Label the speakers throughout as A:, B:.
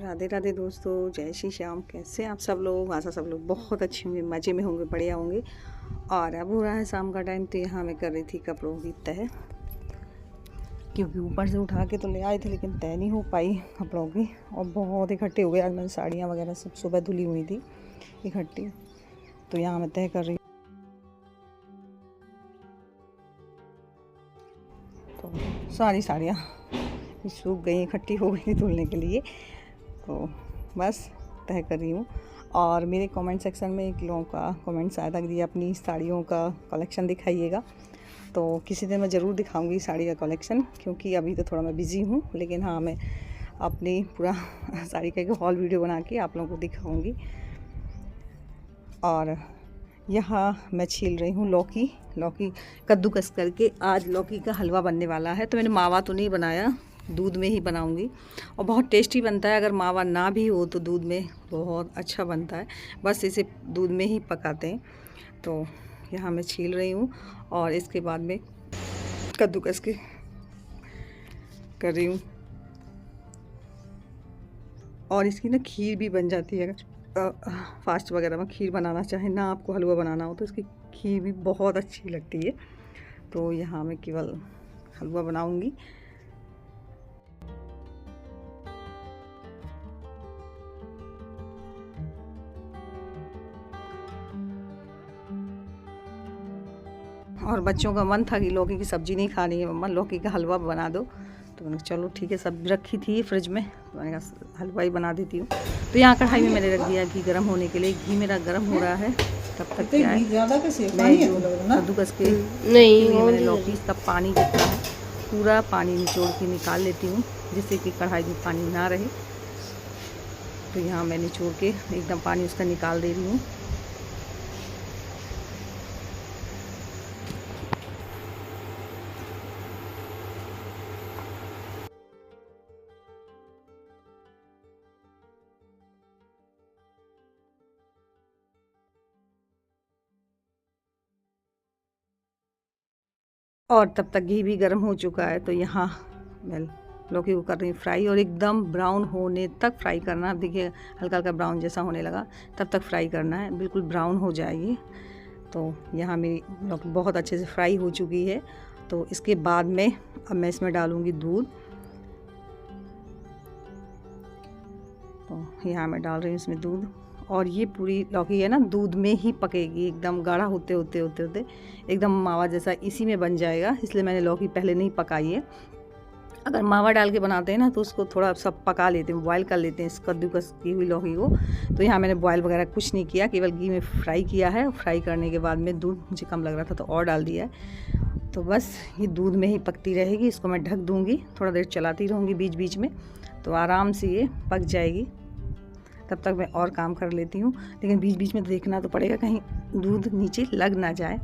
A: राधे राधे दोस्तों, जय श्री श्याम। कैसे हैं आप सब लोग? आशा सब लोग बहुत अच्छे होंगे, मज़े में होंगे, बढ़िया होंगे। और अब हो रहा है शाम का टाइम, तो यहाँ मैं कर रही थी कपड़ों की तह, क्योंकि ऊपर से उठा के तो ले आए थे लेकिन तय नहीं हो पाई कपड़ों की, और बहुत इकट्ठे हो गए। आज मैंने साड़ियाँ वगैरह सब सुबह धुली हुई थी इकट्ठी, तो यहाँ मैं तय कर रही हूँ। तो सारी साड़ियाँ सूख गई, इकट्ठी हो गई थी धुलने के लिए, तो बस तय कर रही हूँ। और मेरे कमेंट सेक्शन में एक लोगों का कमेंट्स आया था कि अपनी साड़ियों का कलेक्शन दिखाइएगा, तो किसी दिन मैं ज़रूर दिखाऊंगी साड़ी का कलेक्शन, क्योंकि अभी तो थोड़ा मैं बिज़ी हूँ। लेकिन हाँ, मैं अपनी पूरा साड़ी का एक हॉल वीडियो बना के आप लोगों को दिखाऊंगी। और यहाँ मैं छील रही हूँ लौकी कद्दूकस करके। आज लौकी का हलवा बनने वाला है, तो मैंने मावा तो नहीं बनाया, दूध में ही बनाऊंगी, और बहुत टेस्टी बनता है। अगर मावा ना भी हो तो दूध में बहुत अच्छा बनता है, बस इसे दूध में ही पकाते हैं। तो यहाँ मैं छील रही हूँ और इसके बाद में कद्दूकस के कर रही हूँ। और इसकी ना खीर भी बन जाती है, अगर फास्ट वगैरह में खीर बनाना चाहे ना, आपको हलवा बनाना हो, तो इसकी खीर भी बहुत अच्छी लगती है। तो यहाँ मैं केवल हलवा बनाऊंगी। और बच्चों का मन था कि लौकी की सब्ज़ी नहीं खानी है मम्मा, लौकी का हलवा बना दो, तो मैंने कहा चलो ठीक है। सब्ज़ी रखी थी फ्रिज में, तो मैंने कहा हलवा ही बना देती हूँ। तो यहाँ कढ़ाई में मैंने रख दिया घी गर्म होने के लिए। घी मेरा गर्म हो रहा है, तब तक क्या है कद्दूकस के मैंने लौकी का पानी जितना है पूरा पानी निचोड़ के निकाल लेती हूँ, जिससे कि कढ़ाई में पानी ना रहे। तो यहाँ मैं निचोड़ के एकदम पानी उसका निकाल दे रही हूँ। और तब तक घी भी गर्म हो चुका है, तो यहाँ मैं लौकी को कर रही हूँ फ्राई, और एकदम ब्राउन होने तक फ्राई करना। देखिए हल्का हल्का ब्राउन जैसा होने लगा, तब तक फ्राई करना है, बिल्कुल ब्राउन हो जाएगी। तो यहाँ मेरी लौकी बहुत अच्छे से फ्राई हो चुकी है। तो इसके बाद में अब मैं इसमें डालूँगी दूध। तो यहाँ मैं डाल रही हूँ इसमें दूध, और ये पूरी लौकी है ना दूध में ही पकेगी, एकदम गाढ़ा होते होते होते होते एकदम मावा जैसा इसी में बन जाएगा। इसलिए मैंने लौकी पहले नहीं पकाई है। अगर मावा डाल के बनाते हैं ना, तो उसको थोड़ा सब पका लेते हैं, बॉयल कर लेते हैं इस कद्दूकस की हुई लौकी को। तो यहाँ मैंने बॉयल वगैरह कुछ नहीं किया, केवल घी में फ्राई किया है। फ्राई करने के बाद में दूध मुझे कम लग रहा था तो और डाल दिया है। तो बस ये दूध में ही पकती रहेगी। इसको मैं ढक दूँगी, थोड़ा देर चलाती रहूँगी बीच बीच में, तो आराम से ये पक जाएगी। तब तक मैं और काम कर लेती हूँ, लेकिन बीच बीच में देखना तो पड़ेगा कहीं दूध नीचे लग ना जाए।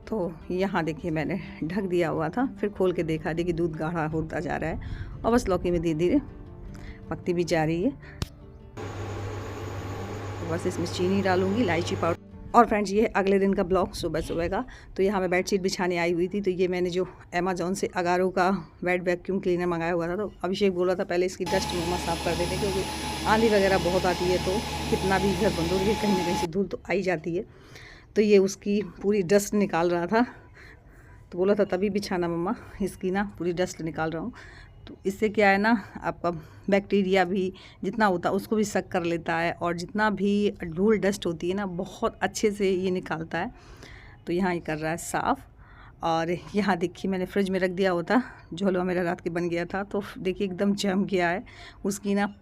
A: तो यहाँ देखिए मैंने ढक दिया हुआ था, फिर खोल के देखा, देखिए दूध गाढ़ा होता जा रहा है, और बस लौकी में धीरे धीरे पकती भी जा रही है। तो बस इसमें चीनी डालूँगी, इलायची पाउडर। और फ्रेंड्स, ये अगले दिन का ब्लॉग सुबह सुबह का। तो यहाँ मैं बेडशीट बिछाने आई हुई थी, तो ये मैंने जो अमेज़ॉन से अगारो का बेड वैक्यूम क्लीनर मंगाया हुआ था। तो अभिषेक बोला था पहले इसकी डस्ट मम्मा साफ़ कर देते, क्योंकि आंधी वगैरह बहुत आती है, तो कितना भी घर बंद हो रही है, कहीं ना कहीं से धूल तो आई जाती है। तो ये उसकी पूरी डस्ट निकाल रहा था, तो बोला था तभी बिछाना मम्मा, इसकी ना पूरी डस्ट निकाल रहा हूँ। तो इससे क्या है ना, आपका बैक्टीरिया भी जितना होता है उसको भी सक कर लेता है, और जितना भी धूल डस्ट होती है ना, बहुत अच्छे से ये निकालता है। तो यहाँ ये कर रहा है साफ़। और यहाँ देखिए मैंने फ्रिज में रख दिया होता, जो हलवा मेरा रात के बन गया था, तो देखिए एकदम जम गया है। उसकी ना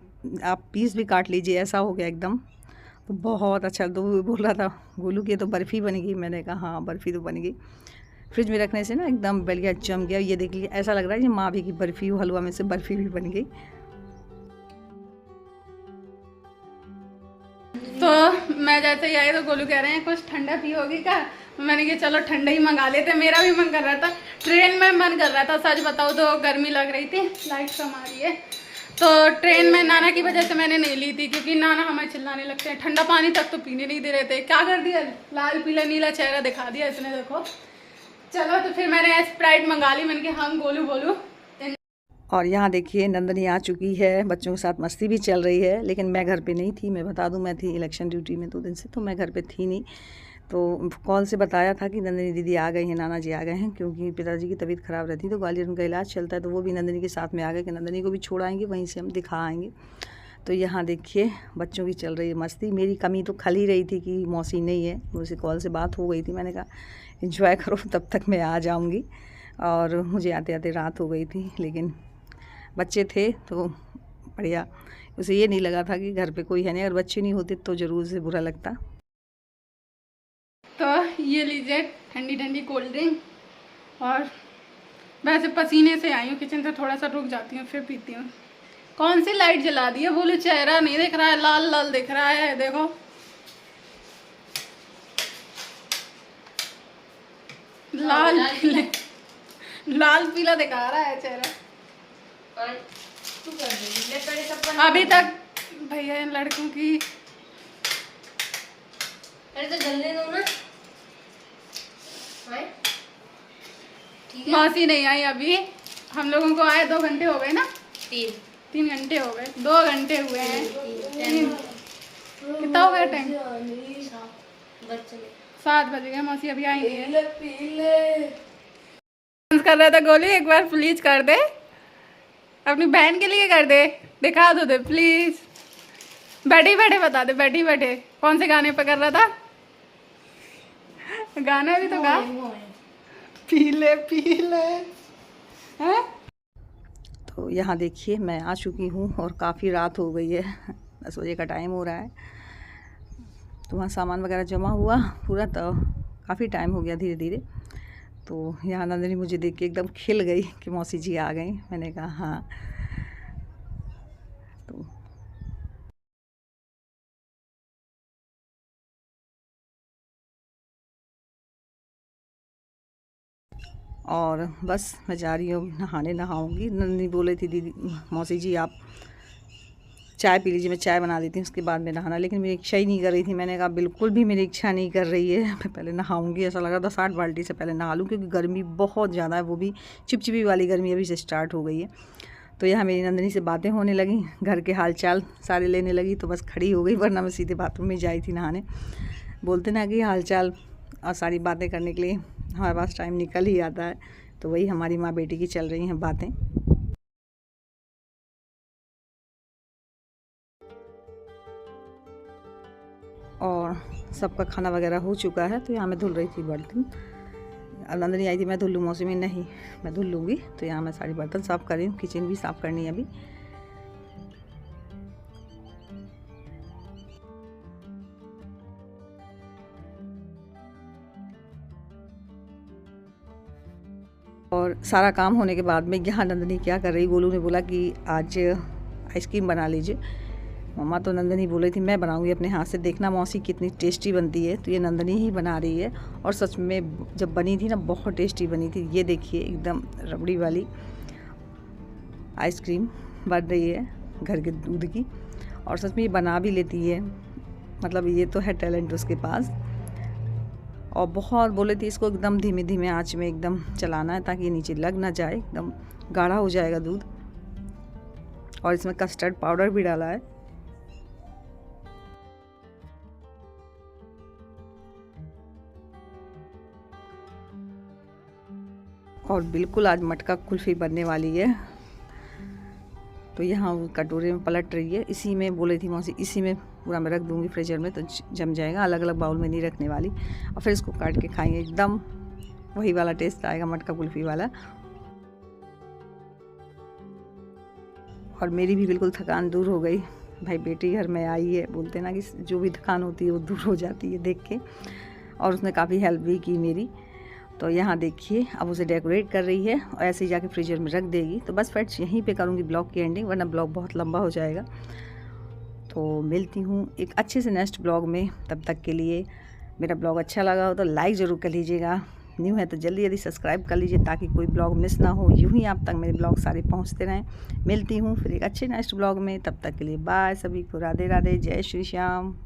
A: आप पीस भी काट लीजिए, ऐसा हो गया एकदम। तो बहुत अच्छा, तो बोल रहा था गोलू की तो बर्फ़ी बनेगी। मैंने कहा हाँ बर्फ़ी तो बनेगी। फ्रिज में रखने से ना एकदम बढ़िया जम गया। ये देख लीजिए, ऐसा लग रहा है कि माँ भी की बर्फ़ी हो, हलवा में से बर्फ़ी भी बन गई।
B: तो मैं जैसे ही आई तो गोलू कह रहे हैं कुछ ठंडा पियोगी क्या। मैंने कहा चलो ठंडा ही मंगा लेते। मेरा भी मन कर रहा था, ट्रेन में मन कर रहा था, सच बताओ तो गर्मी लग रही थी, लाइट कम आ रही है। तो ट्रेन में नाना की वजह से मैंने नहीं ली थी, क्योंकि नाना हमें चिल्लाने लगते हैं, ठंडा पानी तक तो पीने नहीं दे रहे थे। क्या कर दिया, लाल पीला नीला चेहरा दिखा दिया इसने, देखो। चलो तो फिर मैंने स्प्राइट मंगा ली। मैंने कहा हम गोलू
A: और यहाँ देखिए नंदनी आ चुकी है, बच्चों के साथ मस्ती भी चल रही है, लेकिन मैं घर पे नहीं थी। मैं बता दूँ, मैं थी इलेक्शन ड्यूटी में 2 दिन से, तो मैं घर पे थी नहीं। तो कॉल से बताया था कि नंदनी दीदी आ गई हैं, नाना जी आ गए हैं, क्योंकि पिताजी की तबीयत ख़राब रहती, तो ग्वालियर उनका इलाज चलता है, तो वो भी नंदनी के साथ में आ गए कि नंदनी को भी छोड़ आएँगे, वहीं से हम दिखा आएँगे। तो यहाँ देखिए बच्चों की चल रही है मस्ती। मेरी कमी तो खल ही रही थी कि मौसी नहीं है, मुझसे कॉल से बात हो गई थी, मैंने कहा एंजॉय करो, तब तक मैं आ जाऊँगी। और मुझे आते आते रात हो गई थी, लेकिन बच्चे थे तो बढ़िया, उसे ये नहीं लगा था कि घर पे कोई है नहीं। अगर बच्चे नहीं होते तो ज़रूर से बुरा लगता।
B: तो ये लीजिए ठंडी ठंडी कोल्ड ड्रिंक, और वैसे पसीने से आई हूँ, किचन से थोड़ा सा रुक जाती हूँ फिर पीती हूँ। कौन सी लाइट जला दी है? बोले चेहरा नहीं दिख रहा है, लाल लाल दिख रहा है, देखो लाल लाल पीला दिखा रहा है चेहरा। अभी तक भैया इन लड़कों की,
C: अरे तो जलने दो ना।
B: मौसी नहीं आई अभी, हम लोगों को आए 2 घंटे हो गए ना, 3 घंटे हो गए, 2 घंटे हुए हैं। कितना हो गया टाइम? 7 बज गए, मौसी अभी आई नहीं है। कर रहा था गोली, एक बार प्लीज कर दे, अपनी बहन के लिए कर दे, दिखा दो दे प्लीज। बैठे बैठे बता दे, बैठे बैठे कौन से गाने पे कर रहा था? गाना भी तो गा। पीले पीले हैं।
A: तो यहाँ देखिए मैं आ चुकी हूँ और काफ़ी रात हो गई है, 10 बजे का टाइम हो रहा है। तो वहाँ सामान वगैरह जमा हुआ पूरा, तो काफ़ी टाइम हो गया धीरे धीरे। तो यहाँ नंदनी मुझे देख के एकदम खिल गई कि मौसी जी आ गई। मैंने कहा हाँ। तो और बस मैं जा रही हूँ नहाने, नहाऊंगी। नंदनी बोले थी दीदी मौसी जी आप चाय पी लीजिए, मैं चाय बना देती हूँ, उसके बाद में नहाना। लेकिन मेरी इच्छा ही नहीं कर रही थी। मैंने कहा बिल्कुल भी मेरी इच्छा नहीं कर रही है, मैं पहले नहाऊंगी। ऐसा लग रहा था 60 बाल्टी से पहले नहा लूँ, क्योंकि गर्मी बहुत ज़्यादा है, वो भी चिपचिपी वाली गर्मी अभी से स्टार्ट हो गई है। तो यहाँ मेरी नंदनी से बातें होने लगी, घर के हाल चाल सारे लेने लगी, तो बस खड़ी हो गई, वरना मैं सीधे बाथरूम में जाई थी नहाने। बोलते ना कि हाल चाल और सारी बातें करने के लिए हमारे पास टाइम निकल ही आता है। तो वही हमारी माँ बेटी की चल रही हैं बातें। और सबका खाना वगैरह हो चुका है। तो यहाँ मैं धुल रही थी बर्तन। नंदनी आई थी मैं धुल लूँ, मौसी में नहीं मैं धुल लूँगी। तो यहाँ मैं सारी बर्तन साफ़ कर रही हूँ, किचन भी साफ़ करनी है अभी। और सारा काम होने के बाद में यहाँ नंदनी क्या कर रही, गोलू ने बोला कि आज आइसक्रीम बना लीजिए। मम्मा तो नंदनी बोली थी मैं बनाऊंगी अपने हाथ से, देखना मौसी कितनी टेस्टी बनती है। तो ये नंदनी ही बना रही है, और सच में जब बनी थी ना बहुत टेस्टी बनी थी। ये देखिए एकदम रबड़ी वाली आइसक्रीम बन रही है घर के दूध की, और सच में ये बना भी लेती है। मतलब ये तो है टैलेंट उसके पास। और बहुत बोले थे इसको एकदम धीमे धीमे आंच में एकदम चलाना है, ताकि ये नीचे लग ना जाए, एकदम गाढ़ा हो जाएगा दूध। और इसमें कस्टर्ड पाउडर भी डाला है। और बिल्कुल आज मटका कुल्फ़ी बनने वाली है। तो यहाँ कटोरे में पलट रही है, इसी में बोले थी मौसी इसी में पूरा मैं रख दूँगी फ्रीजर में, तो जम जाएगा। अलग अलग बाउल में नहीं रखने वाली, और फिर इसको काट के खाएंगे, एकदम वही वाला टेस्ट आएगा मटका कुल्फ़ी वाला। और मेरी भी बिल्कुल थकान दूर हो गई। भाई बेटी घर में आई है, बोलते ना कि जो भी थकान होती है वो दूर हो जाती है देख के। और उसने काफ़ी हेल्प भी की मेरी। तो यहाँ देखिए अब उसे डेकोरेट कर रही है, और ऐसे ही जाके फ्रीजर में रख देगी। तो बस फ्रेंड्स यहीं पे करूँगी ब्लॉग की एंडिंग, वरना ब्लॉग बहुत लंबा हो जाएगा। तो मिलती हूँ एक अच्छे से नेक्स्ट ब्लॉग में। तब तक के लिए मेरा ब्लॉग अच्छा लगा हो तो लाइक ज़रूर कर लीजिएगा, न्यू है तो जल्दी जल्दी सब्सक्राइब कर लीजिए, ताकि कोई ब्लॉग मिस ना हो। यूँ ही आप तक मेरे ब्लॉग सारे पहुँचते रहें। मिलती हूँ फिर एक अच्छे नेक्स्ट ब्लॉग में, तब तक के लिए बाय सभी को, राधे राधे, जय श्री श्याम।